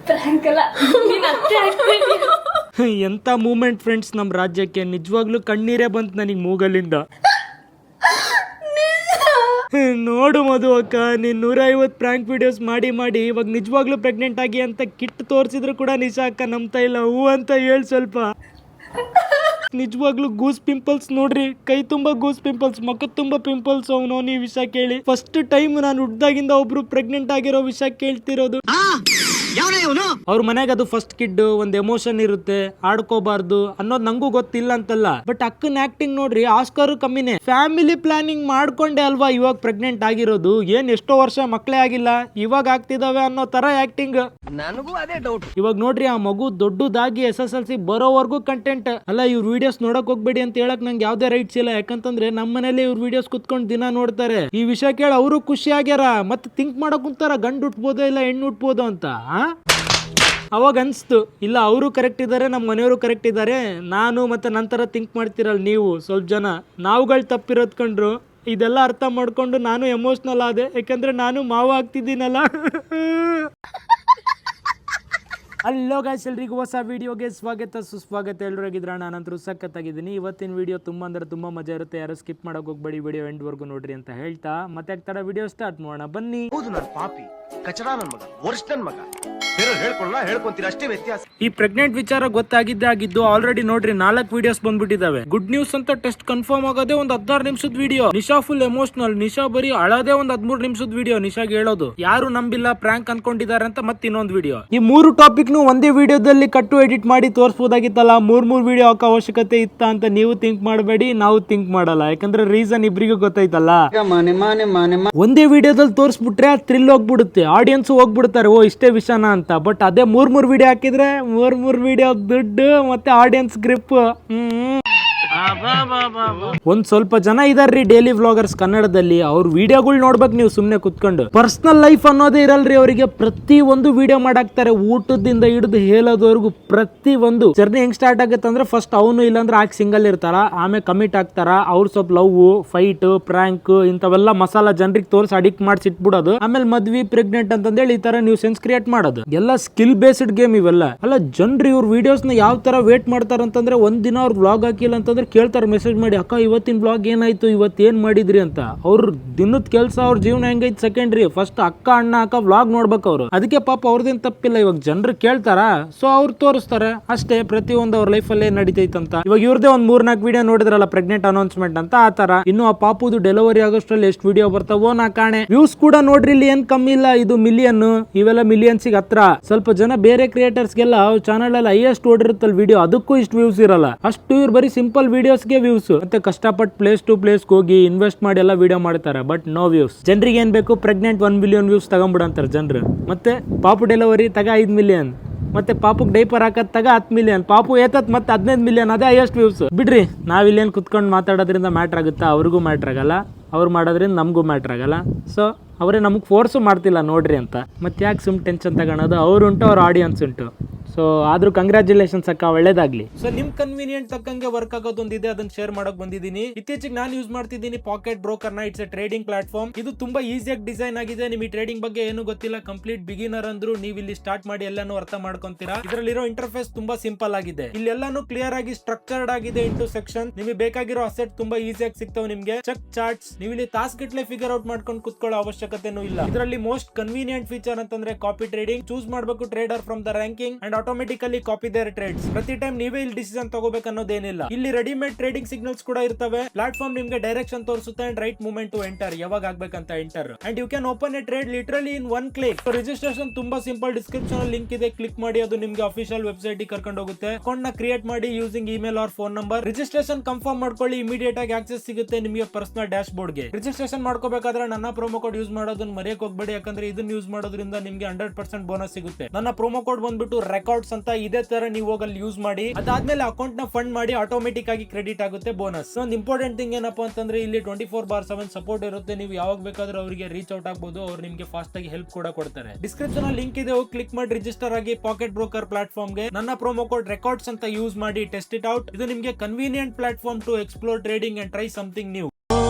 Prank ಅಲ್ಲ, ನೀನ್ ಅತ್ತೆ ಆಗ್ತಿದ್ಯಾ. ಎಂತ ಮೂಮೆಂಟ್ ಫ್ರೆಂಡ್ಸ್ ನಮ್ಮ ರಾಜ್ಯಕ್ಕೆ. ನಿಜವಾಗ್ಲೂ ಕಣ್ಣೀರೇ ಬಂತು ನನಗೆ ಮೂಗಲಿಂದ. ನೋಡು ಮಧು ಅಕ್ಕ, ನೀನ್ 150 ಪ್ರ್ಯಾಂಕ್ ವಿಡಿಯೋಸ್ ಮಾಡಿ ಇವಾಗ ನಿಜವಾಗ್ಲೂ ಪ್ರೆಗ್ನೆಂಟ್ ಆಗಿ ಅಂತ ಕಿಟ್ ತೋರಿಸಿದ್ರು ಕೂಡ ನಿಶಾ ಅಕ್ಕ ನಂಬ್ತಾ ಇಲ್ಲ. ಹೂ ಅಂತ ಹೇಳಿ ಸ್ವಲ್ಪ. ನಿಜವಾಗ್ಲೂ ಗೂಸ್ ಪಿಂಪಲ್ಸ್ ನೋಡ್ರಿ, ಕೈ ತುಂಬಾ ಗೂಸ್ ಪಿಂಪಲ್ಸ್, ಮುಖ ತುಂಬಾ ಪಿಂಪಲ್ಸ್. ಅವನು ಈ ವಿಷಯ ಕೇಳಿ ಫಸ್ಟ್ ಟೈಮ್ ನಾನು ಹುಡ್ದಾಗಿಂದ ಒಬ್ರು ಪ್ರೆಗ್ನೆಂಟ್ ಆಗಿರೋ ವಿಷಯ ಕೇಳ್ತಿರೋದು. ಅವ್ರ ಮನೆಗೆ ಅದು ಫಸ್ಟ್ ಕಿಡ್, ಒಂದ್ ಎಮೋಷನ್ ಇರುತ್ತೆ, ಆಡ್ಕೋಬಾರ್ದು ಅನ್ನೋದು ನಂಗೂ ಗೊತ್ತಿಲ್ಲ ಅಂತಲ್ಲ. ಬಟ್ ಅಕ್ಕನ್ ಆಕ್ಟಿಂಗ್ ನೋಡ್ರಿ, ಆಸ್ಕರ್ ಕಮ್ಮಿನೇ. ಫ್ಯಾಮಿಲಿ ಪ್ಲಾನಿಂಗ್ ಮಾಡ್ಕೊಂಡೆ ಅಲ್ವಾ ಇವಾಗ ಪ್ರೆಗ್ನೆಂಟ್ ಆಗಿರೋದು. ಏನ್ ಎಷ್ಟೋ ವರ್ಷ ಮಕ್ಕಳೇ ಆಗಿಲ್ಲ, ಇವಾಗ ಆಗ್ತಿದಾವೆ ಅನ್ನೋ ತರ ಆಕ್ಟಿಂಗ್. ನನಗೂ ಅದೇ ಡೌಟ್. ಇವಾಗ ನೋಡ್ರಿ, ಆ ಮಗು ದೊಡ್ಡದಾಗಿ SSLC ಬರೋವರೆಗೂ ಕಂಟೆಂಟ್. ಅಲ್ಲ, ಇವ್ರ ವಿಡಿಯೋಸ್ ನೋಡಕ್ ಹೋಗ್ಬೇಡಿ ಅಂತ ಹೇಳಕ್ ನಂಗೆ ಯಾವ್ದೇ ರೈಟ್ಸ್ ಇಲ್ಲ. ಯಾಕಂತಂದ್ರೆ ನಮ್ಮ ಮನೇಲಿ ಇವ್ರ ವಿಡಿಯೋಸ್ ಕುತ್ಕೊಂಡು ದಿನ ನೋಡ್ತಾರೆ. ಈ ವಿಷಯ ಕೇಳಿ ಅವರು ಖುಷಿ ಆಗ್ಯಾರ, ಮತ್ತೆ ಥಿಂಕ್ ಮಾಡಕ್ ಕುಂತಾರ ಗಂಡು ಹುಟ್ಬೋದೋ ಇಲ್ಲ ಹೆಣ್ಣು ಹುಟ್ಬೋದೋ ಅಂತ. ಅವಾಗ ಅನ್ಸ್ತು, ಇಲ್ಲ ಅವರು ಕರೆಕ್ಟ್ ಇದ್ದಾರೆ, ನಮ್ಮ ಮನೆಯವರು ಕರೆಕ್ಟ್ ಇದ್ದಾರೆ. ನಾನು ಮತ್ತೆ ನಂತರ ಥಿಂಕ್ ಮಾಡ್ತಿರಲ್ಲ ನೀವು ಸ್ವಲ್ಪ ಜನ, ನಾವುಗಳು ತಪ್ಪಿರೋದ್ ಕಂಡ್ರು. ಇದೆಲ್ಲ ಅರ್ಥ ಮಾಡ್ಕೊಂಡು ನಾನು ಎಮೋಷ್ನಲ್ ಆದೆ, ಯಾಕಂದ್ರೆ ನಾನು ಮಾವ ಆಗ್ತಿದ್ದೀನಲ್ಲ. ಹಲೋ ಗೈಸ್, ಎಲ್ರಿಗೂ ಹೊಸ ವಿಡಿಯೋಗೆ ಸ್ವಾಗತ ಸುಸ್ವಾಗತ. ಎಲ್ಲರೂ ಆಗಿದ್ರ, ನಾನಂತರೂ ಸಖತ್ತಾಗಿದ್ದೀನಿ. ಇವತ್ತಿನ ವಿಡಿಯೋ ತುಂಬಾ ಅಂದ್ರೆ ತುಂಬಾ ಮಜಾ ಇರುತ್ತೆ. ಯಾರು ಸ್ಕಿಪ್ ಮಾಡಕ್ ಹೋಗ್ಬೇಡಿ, ವಿಡಿಯೋ ಎಂಡ್ ವರ್ಗು ನೋಡ್ರಿ ಅಂತ ಹೇಳ್ತಾ ಮತ್ತೆ ಆಗ್ತಾರ ವಿಡಿಯೋ ಸ್ಟಾರ್ಟ್ ಮಾಡೋಣ ಬನ್ನಿ. ಪಾಪಿ ಕಚಡ ನನ್ ಮಗ, ವರ್ಷ ನನ್ ಮಗ, ಹೇಳ್ಕೊಂತೀರ ಅಷ್ಟೇ ವ್ಯತ್ಯಾಸ. ಈ ಪ್ರೆಗ್ನೆಂಟ್ ವಿಚಾರ ಗೊತ್ತಾಗಿದ್ದೇ ಆಗಿದ್ದು. ಆಲ್ರೆಡಿ ನೋಡ್ರಿ 4 ವಿಡಿಯೋಸ್ ಬಂದ್ಬಿಟ್ಟಿದಾವೆ. ಗುಡ್ ನ್ಯೂಸ್ ಅಂತ ಟೆಸ್ಟ್ ಕನ್ಫರ್ಮ್ ಆಗೋದೇ ಒಂದು 16 ನಿಮಿಷದ video. Nisha full emotional. Nisha ಬರೀ ಅಳದೇ ಒಂದು 13 ನಿಮಿಷದ ವಿಡಿಯೋ. ನಿಶಾಗ್ ಹೇಳೋದು ಯಾರು ನಂಬಿಲ್ಲ, ಪ್ರ್ಯಾಂಕ್ ಅನ್ಕೊಂಡಿದ್ದಾರೆ ಅಂತ ಮತ್ತೆ ಇನ್ನೊಂದು ವಿಡಿಯೋ. ಈ 3 ಟಾಪಿಕ್ ನು ಒಂದೇ ವಿಡಿಯೋದಲ್ಲಿ ಕಟ್ಟು ಎಡಿಟ್ ಮಾಡಿ ತೋರಿಸಬಹುದಾಗಿತ್ತಲ್ಲ. 3 ವಿಡಿಯೋ ಹಾಕೋ ಅವಶ್ಯಕತೆ ಇತ್ತ ಅಂತ ನೀವು ಥಿಂಕ್ ಮಾಡಬೇಡಿ, ನಾವು ಥಿಂಕ್ ಮಾಡಲ್ಲ. ಯಾಕಂದ್ರೆ ರೀಸನ್ ಇಬ್ರಿಗೂ ಗೊತ್ತೈತಲ್ಲ. ಒಂದೇ ವಿಡಿಯೋದಲ್ಲಿ ತೋರಿಸ್ಬಿಟ್ರೆ ಥ್ರಿಲ್ ಹೋಗ್ಬಿಡುತ್ತೆ, ಆಡಿಯನ್ಸ್ ಹೋಗ್ಬಿಡ್ತಾರೆ, ಓ ಇಷ್ಟೇ ವಿಷಯನ ಅಂತ. ಬಟ್ ಅದೇ 3 ವಿಡಿಯೋ ಹಾಕಿದ್ರೆ 3 ವಿಡಿಯೋ ದುಡ್ಡು ಮತ್ತೆ ಆಡಿಯನ್ಸ್ ಗ್ರಿಪ್. ಒಂದ್ ಸ್ವಲ್ಪ ಜನ ಇದಾರ್ರಿ ಡೈಲಿ ವ್ಲಾಗರ್ಸ್ ಕನ್ನಡದಲ್ಲಿ. ಅವ್ರ ವಿಡಿಯೋಗಳು ನೋಡ್ಬೇಕು ನೀವು ಸುಮ್ನೆ ಕುತ್ಕೊಂಡು. ಪರ್ಸನಲ್ ಲೈಫ್ ಅನ್ನೋದೇ ಇರಲ್ರಿ ಅವರಿಗೆ. ಪ್ರತಿ ಒಂದು ವಿಡಿಯೋ ಮಾಡಾಕ್ತಾರೆ, ಊಟದಿಂದ ಹಿಡಿದು ಹೇಳೋದವರೆಗೂ ಪ್ರತಿ ಒಂದು. ಜರ್ನಿ ಹೆಂಗ್ ಸ್ಟಾರ್ಟ್ ಆಗುತ್ತೆ ಅಂದ್ರೆ, ಫಸ್ಟ್ ಅವನು ಇಲ್ಲಾಂದ್ರೆ ಆಗ ಸಿಂಗಲ್ ಇರ್ತಾರ, ಆಮೇಲೆ ಕಮಿಟ್ ಆಗ್ತಾರ. ಅವ್ರು ಸ್ವಲ್ಪ ಲವ್, ಫೈಟ್, ಪ್ರ್ಯಾಂಕ್ ಇಂಥವೆಲ್ಲ ಮಸಾಲಾ ಜನರಿಗೆ ತೋರಿಸಿ ಅಡಿಕ್ಟ್ ಮಾಡಿಸಿ ಇಟ್ಬಿಡೋದು. ಆಮೇಲೆ ಮದ್ವಿ, ಪ್ರೆಗ್ನೆಂಟ್ ಅಂತಂದೇಳಿ ಈ ತರ ನೀವು ಸೆನ್ಸ್ ಕ್ರಿಯೇಟ್ ಮಾಡೋದು. ಎಲ್ಲ ಸ್ಕಿಲ್ ಬೇಸ್ಡ್ ಗೇಮ್ ಇವೆಲ್ಲ. ಅಲ್ಲ, ಜನರು ಇವ್ರ ವಿಡಿಯೋಸ್ ನ ಯಾವ ತರ ವೇಟ್ ಮಾಡ್ತಾರ ಅಂತಂದ್ರೆ, ಒಂದ್ ದಿನ ಅವ್ರ ವ್ಲಾಗ್ ಹಾಕಿಲ್ಲ ಅಂತಂದ್ರೆ ಕೇಳ್ತಾರೆ ಮೆಸೇಜ್ ಮಾಡಿ, ಅಕ್ಕ ಇವತ್ತಿನ ಬ್ಲಾಗ್ ಏನಾಯ್ತು, ಇವತ್ತು ಏನ್ ಮಾಡಿದ್ರಿ ಅಂತ. ಅವ್ರ ದಿನದ ಕೆಲಸ, ಅವ್ರ ಜೀವನ ಹೆಂಗೈತಿ ಸೆಕೆಂಡ್ರಿ. ಫಸ್ಟ್ ಅಕ್ಕ ಅಣ್ಣ ಅಕ್ಕ ವ್ಲಾಗ್ ನೋಡ್ಬೇಕು ಅವರು. ಅದಕ್ಕೆ ಪಾಪ ಅವ್ರದೇನ್ ತಪ್ಪಿಲ್ಲ. ಇವಾಗ ಜನರು ಕೇಳ್ತಾರ, ಸೊ ಅವ್ರು ತೋರಿಸ್ತಾರೆ ಅಷ್ಟೇ. ಪ್ರತಿಯೊಂದು ಅವ್ರ ಲೈಫ್ ಅಲ್ಲೇ ನಡೀತೈತಂತ. ಇವಾಗ ಇವ್ರದೇ ಒಂದ್ 4 ವಿಡಿಯೋ ನೋಡಿದ್ರಲ್ಲ ಪ್ರೆಗ್ನೆಂಟ್ ಅನೌನ್ಸ್ಮೆಂಟ್ ಅಂತ, ಆ ತರ. ಇನ್ನು ಆ ಪಾಪುದು ಡೆಲಿವರಿ ಆಗೋಷ್ಟ್ರಲ್ಲಿ ಎಷ್ಟು ವಿಡಿಯೋ ಬರ್ತಾವೋ ನಾ ಕಾಣೆ. ವ್ಯೂಸ್ ಕೂಡ ನೋಡ್ರಿ ಇಲ್ಲಿ ಏನ್ ಕಮ್ಮಿ ಇಲ್ಲ. ಇದು ಮಿಲಿಯನ್, ಇವೆಲ್ಲ ಮಿಲಿಯನ್ಸ್ ಹತ್ರ. ಸ್ವಲ್ಪ ಜನ ಬೇರೆ ಕ್ರಿಯೇಟರ್ಸ್ ಗೆಲ್ಲ ಚಾನಲ್ ಅಲ್ಲಿ ಹೈಯೆಸ್ಟ್ ಓಡಿರುತ್ತಲ್ಲ ವಿಡಿಯೋ, ಅದಕ್ಕೂ ಇಷ್ಟು ವ್ಯೂಸ್ ಇರಲ್ಲ. ಅಷ್ಟು ಇವ್ರು ಬರೀ ಸಿಂಪಲ್ ವಿಡಿಯೋಸ್ಗೆ ವ್ಯೂಸ್. ಮತ್ತೆ ಕಷ್ಟಪಟ್ಟು ಪ್ಲೇಸ್ ಟು ಪ್ಲೇಸ್ ಹೋಗಿ ಇನ್ವೆಸ್ಟ್ ಮಾಡಿ ಎಲ್ಲ ವಿಡಿಯೋ ಮಾಡ್ತಾರೆ, ಬಟ್ ನೋ ವ್ಯೂಸ್. ಜನರಿಗೆ ಏನ್ ಬೇಕು, ಪ್ರೆಗ್ನೆಂಟ್ 1 ಬಿಲಿಯನ್ ವ್ಯೂಸ್ ತಗೊಂಡ್ಬಿಡಂತಾರೆ ಜನರು. ಮತ್ತೆ ಪಾಪು ಡೆಲಿವರಿ ತಗ 5 ಮಿಲಿಯನ್, ಮತ್ತೆ ಪಾಪುಗ್ ಡೈಪರ್ ಹಾಕತ್ ತಗ 10 ಮಿಲಿಯನ್, ಪಾಪು ಏತತ್ ಮತ್ತೆ 15 ಮಿಲಿಯನ್, ಅದೇ ಹೈಯೆಸ್ಟ್ ವ್ಯೂಸ್. ಬಿಡ್ರಿ, ನಾವಿಲ್ಲೇನ್ ಕುತ್ಕೊಂಡು ಮಾತಾಡೋದ್ರಿಂದ ಮ್ಯಾಟ್ರ್ ಆಗುತ್ತಾ? ಅವ್ರಿಗೂ ಮ್ಯಾಟ್ರ್ ಆಗಲ್ಲ, ಅವ್ರು ಮಾಡೋದ್ರಿಂದ ನಮಗೂ ಮ್ಯಾಟ್ರ್ ಆಗಲ್ಲ. ಸೊ ಅವರೇ ನಮಗೆ ಫೋರ್ಸು ಮಾಡ್ತಿಲ್ಲ ನೋಡ್ರಿ ಅಂತ. ಮತ್ತೆ ಯಾಕೆ ಸುಮ್ ಟೆನ್ಷನ್ ತಗೊಳೋದು? ಅವ್ರುಂಟು, ಅವ್ರ ಆಡಿಯನ್ಸ್ ಉಂಟು. ಸೊ ಆದ್ರೂ ಕಂಗ್ರಾಚುಲೇಷನ್ಸ್ ಅಕ್ಕ, ಒಳ್ಳೇದಾಗ್ಲಿ. ಸೊ ನಿಮ್ ಕನ್ವೀನಿಯಂಟ್ ತಕ್ಕಂಗೆ ವರ್ಕ್ ಆಗೋದೊಂದಿದೆ, ಅದನ್ನ ಶೇರ್ ಮಾಡಕ್ ಬಂದಿದ್ದೀನಿ. ಇತ್ತೀಚೆಗೆ ನಾನು ಯೂಸ್ ಮಾಡ್ತಿದ್ದೀನಿ ಪಾಕೆಟ್ ಬ್ರೋಕರ್ ನ. It's A trading platform. ಇದು ತುಂಬಾ ಈಸಿಯಾಗಿ ಡಿಸೈನ್ ಆಗಿದೆ. ನಿಮಗೆ ಟ್ರೇಡಿಂಗ್ ಬಗ್ಗೆ ಏನು ಗೊತ್ತಿಲ್ಲ, ಕಂಪ್ಲೀಟ್ ಬಿಗಿನರ್ ಅಂದ್ರು ನೀವು ಇಲ್ಲಿ ಸ್ಟಾರ್ಟ್ ಮಾಡಿ ಎಲ್ಲಾನು ಅರ್ಥ ಮಾಡ್ಕೊಂತೀರಾ. ಇದರಲ್ಲಿರೋ ಇಂಟರ್ಫೇಸ್ ತುಂಬಾ ಸಿಂಪಲ್ ಆಗಿದೆ. ಇಲ್ಲೆಲ್ಲಾನು ಕ್ಲಿಯರ್ ಆಗಿ ಸ್ಟ್ರಕ್ಚರ್ಡ್ ಆಗಿದೆ ಇಂಟು ಸೆಕ್ಷನ್. ನಿಮಗೆ ಬೇಕಾಗಿರೋ ಅಸೆಟ್ ತುಂಬಾ ಈಸಿಯಾಗಿ ಸಿಗ್ತಾವೆ ನಿಮ್ಗೆ. ಚೆಕ್ ಚಾರ್ಟ್ಸ್, ನೀವು ಇಲ್ಲಿ ತಾಸ್ಗಟ್ಲೆ ಫಿಗರ್ ಔಟ್ ಮಾಡ್ಕೊಂಡು ಕುತ್ಕೊಳ್ಳೋ ಅವಶ್ಯಕತೆನೂ ಇಲ್ಲ. ಇದರಲ್ಲಿ ಮೋಸ್ಟ್ ಕನ್ವೀನಿಯಂಟ್ ಫೀಚರ್ ಅಂತಂದ್ರೆ ಕಾಪಿ ಟ್ರೇಡಿಂಗ್. ಚೂಸ್ ಮಾಡಬೇಕು trader from the ranking and automatically copy their trades. ಪ್ರತಿ ಟೈಮ್ ನೀವೇ ಇಲ್ಲಿ ಡಿಸಿಷನ್ ತಗೋಬೇಕು ಅನ್ನೋದೇನಿಲ್ಲ. ಇಲ್ಲಿ ರೆಡಿಮೇಡ್ ಟ್ರೇಡಿಂಗ್ ಸಿಗ್ನಲ್ಸ್ ಕೂಡ ಇರ್ತವೆ. ಪ್ಲಾಟ್ಫಾರ್ಮ್ ನಿಮ್ಗೆ ಡೈರೆಕ್ಷನ್ ತೋರಿಸುತ್ತೆ and right movement to enter, ಯಾವಾಗ ಆಗ್ಬೇಕಂತ enter. And you can open a trade literally in 1 click. Registration ತುಂಬಾ ಸಿಂಪಲ್. ಡಿಸ್ಕ್ರಿಪ್ಷನ್ ಅಲ್ಲಿ ಲಿಂಕ್ ಇದೆ, ಕ್ಲಿಕ್ ಮಾಡಿ, ಅದು ನಿಮ್ಗೆ ಅಫಿಷಿಯಲ್ ವೆಬ್ಸೈಟ್ ಕರ್ಕೊಂಡು ಹೋಗುತ್ತೆ. ಅಕೌಂಟ್ ನ ಕ್ರಿಯೇಟ್ ಮಾಡಿ using email or phone number. Registration confirm ಮಾಡ್ಕೊಳ್ಳಿ, ಇಮಿಡಿಯೇಟ್ ಆಗಿ ಆಕ್ಸೆಸ್ ಸಿಗುತ್ತೆ ನಿಮಗೆ ಪರ್ಸನಲ್ ಡ್ಯಾಶ್ ಬೋರ್ಡ್ ಗೆ. ರಿಜಿಸ್ಟ್ರೇಷನ್ ಮಾಡ್ಕೋಬೇಕಾದ್ರೆ ನನ್ನ ಪ್ರೋಮೋ ಕೋಡ್ ಯೂಸ್ ಮಾಡೋದನ್ನ ಮರೆಯಕ್ಕೆ ಹೋಗ್ಬೇಡಿ. ಯಾಕಂದ್ರೆ ಇದನ್ನ ಯೂಸ್ ಮಾಡೋದ್ರಿಂದ ನಿಮ್ಗೆ 100% ಬೋನಸ್ ಸಿಗುತ್ತೆ. ನನ್ನ ಪ್ರೋಮೋ ಕೋಡ್ ಬಂದ್ಬಿಟ್ಟು ರೆಕಾರ್ಡ್ಸ್ ಅಂತ. ಇದೇ ತರ ನೀವು ಹೋಗಲ್ಲಿ ಯೂಸ್ ಮಾಡಿ. ಅದಾದ್ಮೇಲೆ ಅಕೌಂಟ್ ನ ಫಂಡ್ ಮಾಡಿ ಆಟೋಮೆಟಿಕ್ ಆಗಿ ಕ್ರೆಡಿಟ್ ಆಗುತ್ತೆ ಬೋನಸ್. ಒಂದು ಇಂಪಾರ್ಟೆಂಟ್ ಥಿಂಗ್ ಏನಪ್ಪಾ ಅಂತಂದ್ರೆ, ಇಲ್ಲಿ 24/7 ಸಪೋರ್ಟ್ ಇರುತ್ತೆ. ನೀವು ಯಾವಾಗ ಬೇಕಾದ್ರೂ ಅವರಿಗೆ ರೀಚ್ ಔಟ್ ಆಗಬಹುದು. ಅವ್ರು ನಿಮ್ಗೆ ಫಾಸ್ಟ್ ಆಗಿ ಹೆಲ್ಪ್ ಕೂಡ ಕೊಡ್ತಾರೆ. ಡಿಸ್ಕ್ರಿಪ್ಷನ್ ಅಲ್ಲಿ ಲಿಂಕ್ ಇದೆ, ಹೋಗಿ ಕ್ಲಿಕ್ ಮಾಡಿ ರಿಜಿಸ್ಟರ್ ಆಗಿ ಪಾಕೆಟ್ ಬ್ರೋಕರ್ ಪ್ಲಾಟ್ಫಾರ್ಮ್ ಗೆ. ನನ್ನ ಪ್ರೋಮೋ ಕೋಡ್ ರೆಕಾರ್ಡ್ಸ್ ಅಂತ ಯೂಸ್ ಮಾಡಿ ಟೆಸ್ಟ್ ಇಟ್ ಔಟ್. ಇದು ನಿಮ್ಗೆ convenient platform to explore trading and try something new.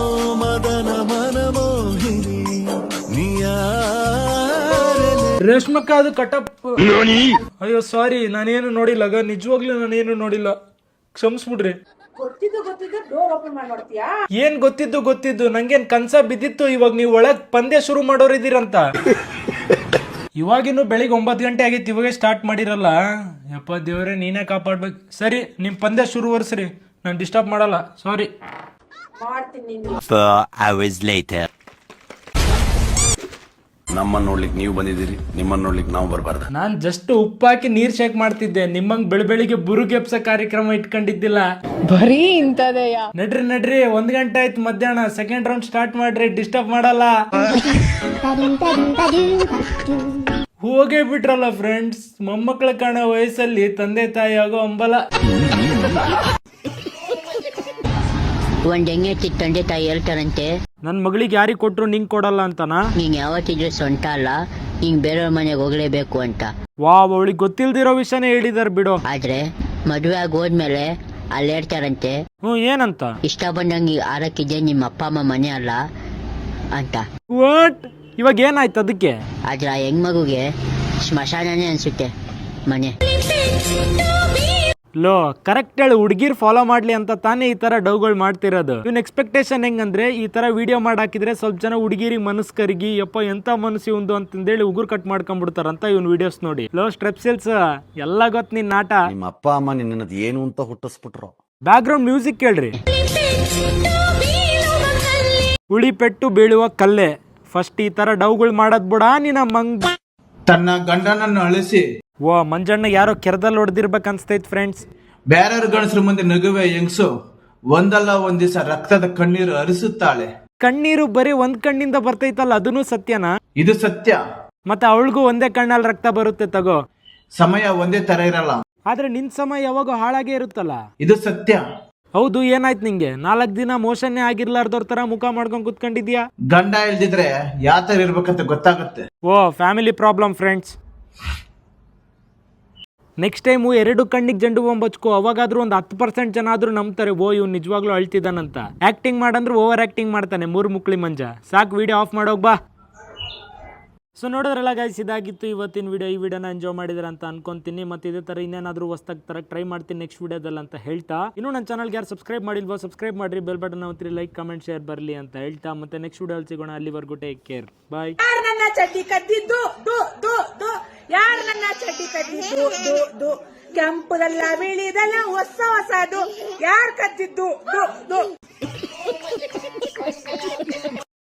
ಮದನ ಮನಮೋಹಿನಿ ರೇಷ್ಮಕ್ಕ ಅದು ಕಟಪ್. ಅಯ್ಯೋ ಸಾರಿ, ನಾನೇನು ನೋಡಿಲ್ಲ ನಿಜವಾಗ್ಲೂ ನಾನೇನು ನೋಡಿಲ್ಲ, ಕ್ಷಮಿಸ್ಬಿಡ್ರಿ. ಏನ್ ಗೊತ್ತಿದ್ದು ನಂಗೇನ್ ಕನ್ಸ ಬಿದ್ದಿತ್ತು. ಇವಾಗ ನೀವು ಒಳಗ್ ಪಂದ್ಯ ಶುರು ಮಾಡೋರಿದ್ದೀರಂತ. ಇವಾಗಿನ್ನು ಬೆಳಿಗ್ಗೆ 9 ಗಂಟೆ ಆಗಿತ್ತು, ಇವಾಗೆ ಸ್ಟಾರ್ಟ್ ಮಾಡಿರಲ್ಲ. ಯಪ್ಪ ದೇವ್ರೆ, ನೀನೇ ಕಾಪಾಡ್ಬೇಕು. ಸರಿ, ನಿಮ್ ಪಂದ್ಯ ಶುರುವರ್ಸ್ರಿ, ನಾನು ಡಿಸ್ಟರ್ಬ್ ಮಾಡಲ್ಲ, ಸಾರಿ. ನಮ್ಮನ್ನ ನೋಡ್ಲಿಕ್ಕೆ ನೀವು ಬಂದಿದ್ದೀರಿ, ನಿಮ್ಮನ್ನ ನೋಡ್ಲಿಕ್ಕೆ ನಾವು ಬರಬಾರ್ದ. ನಾನ್ ಜಸ್ಟ್ ಉಪ್ಪಾಕಿ ನೀರ್ ಶೇಕ್ ಮಾಡ್ತಿದ್ದೆ, ನಿಮ್ಮಂಗ್ ಬೆಳಿಗ್ಗೆ ಬುರುಗೆಪ್ಸ ಕಾರ್ಯಕ್ರಮ ಇಟ್ಕೊಂಡಿದ್ದಿಲ್ಲ. ಬರೀ ಇಂತದೆಯ. ನಡ್ರಿ 1 ಗಂಟೆ ಆಯ್ತು ಮಧ್ಯಾಹ್ನ, ಸೆಕೆಂಡ್ ರೌಂಡ್ ಸ್ಟಾರ್ಟ್ ಮಾಡ್ರಿ, ಡಿಸ್ಟರ್ಬ್ ಮಾಡಲ್ಲ. ಹೋಗೇ ಬಿಟ್ರಲ್ಲ ಫ್ರೆಂಡ್ಸ್, ಮೊಮ್ಮಕ್ಕಳ ಕಾಣೋ ವಯಸ್ಸಲ್ಲಿ ತಂದೆ ತಾಯಿ ಆಗೋ ಹಂಬಲ. ಒಂದ್ ಹೆಂಗೆ ತಂದೆ ತಾಯಿ ಹೇಳ್ತಾರಂತೆ, ನನ್ ಮಗಳಿಗೆ ಯಾರಿಗ್ ಕೊಟ್ರು ನಿಂಗ್ ಕೊಡಲ್ಲ ಅಂತನಾ? ನೀನ್ ಯಾವತ್ತಿದ್ರು ಸ್ವಂತ ಅಲ್ಲ, ಹಿಂಗ್ ಬೇರೆಯವ್ರ ಮನೆಗೆ ಹೋಗ್ಲೇಬೇಕು ಅಂತ. ವಾವ್, ಅವಳಿಗೆ ಗೊತ್ತಿಲ್ದಿರೋ ವಿಷಯನೇ ಹೇಳಿದಾರೆ ಬಿಡು. ಆದ್ರೆ ಮದುವೆ ಆಗಿ ಹೋದ್ಮೇಲೆ ಅಲ್ಲಿ ಹೇಳ್ತಾರಂತೆ, ಏನಂತ? ಇಷ್ಟ ಬಂದಂಗೆ ಆರಕ್ಕಿದೆ, ನಿಮ್ಮ ಅಪ್ಪ ಅಮ್ಮ ಮನೆ ಅಲ್ಲ ಅಂತ. ವಾಟ್? ಇವಾಗ ಏನಾಯ್ತು ಅದಕ್ಕೆ? ಆದ್ರೆ ಆ ಹೆಣ್ಮಗುಗೆ ಸ್ಮಶಾನನೇ ಅನ್ಸುತ್ತೆ ಮನೆ. ಲೋ, ಕರೆಕ್ಟ್ ಹೇಳಿ, ಹುಡುಗಿರ್ ಫಾಲೋ ಮಾಡ್ಲಿ ಅಂತ ತಾನೇ ಈ ತರ ಡೌಗಳು ಮಾಡ್ತಿರೋದು. ಇವನ್ ಎಕ್ಸ್ಪೆಕ್ಟೇಷನ್ ಹೆಂಗಂದ್ರೆ, ಈ ತರ ವಿಡಿಯೋ ಮಾಡಾಕಿದ್ರೆ ಸ್ವಲ್ಪ ಜನ ಹುಡುಗಿರಿಗೆ ಮನಸ್ ಕರಿಗಿ, ಯಪ್ಪ ಎಂತ ಮನಸ್ಸು ಇವಂದು ಅಂತಂದೇಳಿ ಉಗುರು ಕಟ್ ಮಾಡ್ಕೊಂಡ್ಬಿಡ್ತಾರಂತ ಇವನ್ ವಿಡಿಯೋಸ್ ನೋಡಿ. ಲೋ ಸ್ಟ್ರೆಪ್ಸಿಲ್ಸ್ ಎಲ್ಲ ಗೊತ್ತು ನಿನ್ ನಾಟ. ನಿಮ್ಮ ಅಪ್ಪ ಅಮ್ಮ ನಿನ್ನದು ಏನು ಅಂತ ಹುಟ್ಟಿಸ್ಬಿಟ್ರು. ಬ್ಯಾಕ್ ಗ್ರೌಂಡ್ ಮ್ಯೂಸಿಕ್ ಕೇಳ್ರಿ. ಉಳಿ ಪೆಟ್ಟು ಬೀಳುವ ಕಲ್ಲೆ. ಫಸ್ಟ್ ಈ ತರ ಡೌಗಳು ಮಾಡದ್ ಬಿಡ ನಿನ್ನ ಮಂಗ್. ತನ್ನ ಗಂಡನನ್ನು ಅಳಿಸಿ ಓ ಮಂಜಣ್ಣ ಯಾರೋ ಕೆರದಲ್ಲಿ ಹೊಡೆದಿರ್ಬೇಕು ಅನ್ಸ್ತೈತ್ ಫ್ರೆಂಡ್ಸ್. ಬೇರೆಯವ್ರ ಗಣಸರ ಮುಂದೆ ನಗುವೆ ಹೆಂಗ್ಸು ಒಂದಲ್ಲ ಒಂದ್ ದಿವಸ ರಕ್ತದ ಕಣ್ಣೀರು ಹರಿಸುತ್ತಾಳೆ. ಕಣ್ಣೀರು ಬರೀ ಒಂದ್ ಕಣ್ಣಿಂದ ಬರ್ತೈತಲ್ಲ, ಅದನ್ನು ಸತ್ಯನಾ? ಇದು ಸತ್ಯ. ಮತ್ತೆ ಅವಳಿಗೂ ಒಂದೇ ಕಣ್ಣಲ್ಲಿ ರಕ್ತ ಬರುತ್ತೆ ತಗೋ. ಸಮಯ ಒಂದೇ ತರ ಇರಲ್ಲ, ಆದ್ರೆ ನಿನ್ ಸಮಯ ಯಾವಾಗ ಹಾಳಾಗೇ ಇರುತ್ತಲ್ಲ. ಇದು ಸತ್ಯ. ಹೌದು, ಏನಾಯ್ತು ನಿಂಗೆ? 4 ದಿನ ಮೋಷನ್ನೇ ಆಗಿರ್ಲಾರ್ದವ್ರ ತರ ಮುಖ ಮಾಡ್ಕೊಂಡ್ ಕುತ್ಕೊಂಡಿದ್ಯಾ. ಗಂಡ ಇಲ್ದಿದ್ರೆ ಯಾತರ ಇರ್ಬೇಕಂತ ಗೊತ್ತಾಗುತ್ತೆ. ಓ family problem friends. Next time 2 ಕಣ್ಣಿಗೆ ಜಂಡು ಬಾಂಬ್ ಹಚ್ಕೋ, ಅವಾಗಾದ್ರೂ ಒಂದು 10% ಜನ ಆದ್ರೂ ನಂಬ್ತಾರೆ, ಓ ಇವ್ನು ನಿಜವಾಗ್ಲೂ ಅಳ್ತಿದ್ದಾನಂತ. ಆಕ್ಟಿಂಗ್ ಮಾಡಂದ್ರೆ ಓವರ್ ಆಕ್ಟಿಂಗ್ ಮಾಡ್ತಾನೆ 3 ಮುಕ್ಳಿ ಮಂಜ. ಸಾಕು, ವಿಡಿಯೋ ಆಫ್ ಮಾಡೋಗ್ ಬಾ. ಸೊ ನೋಡಿದ್ರಲ್ಲ ಗೈಸ್, ಇದಾಗಿತ್ತು ಇವತ್ತಿನ ವಿಡಿಯೋ. ಈ ವಿಡಿಯೋನ ಎಂಜಾಯ್ ಮಾಡಿದ್ರೆ ಅಂತ ಅನ್ಕೊಂತೀನಿ. ಮತ್ತೆ ಇದೇ ತರ ಇನ್ನೇನಾದ್ರೂ ಹೊಸ್ದಾಗಿ ತರ ಟ್ರೈ ಮಾಡ್ತೀನಿ ನೆಕ್ಸ್ಟ್ ವಿಡಿಯೋದಲ್ಲಿ ಅಂತ ಹೇಳ್ತಾ, ಇನ್ನು ನನ್ನ ಚಾನಲ್ಗೆ ಯಾರು ಸಬ್ಸ್ಕ್ರೈಬ್ ಮಾಡಿಲ್ವೋ ಸಬ್ಸ್ಕ್ರೈಬ್ ಮಾಡ್ರಿ, ಬೆಲ್ ಬಟನ್ ಒತ್ತಿರಿ, ಲೈಕ್ ಕಮೆಂಟ್ ಶೇರ್ ಬರಲಿ ಅಂತ ಹೇಳ್ತಾ, ಮತ್ತೆ ನೆಕ್ಸ್ಟ್ ವಿಡಿಯೋ ಸಿಗೋಣ. ಅಲ್ಲಿವರೆಗೂ ಟೇಕ್ ಕೇರ್, ಬಾಯ್. ನನ್ನ ಚಡ್ಡಿ ಕದ್ದಿದ್ದು ಯಾರು ನನ್ನ ಚಡ್ಡಿ ಕದ್ದಿದ್ದು? ಕೆಂಪುದಲ್ಲ ಬಿಳಿದಲ್ಲ ಹೊಸದು ಯಾರು ಕದ್ದಿದ್ದು?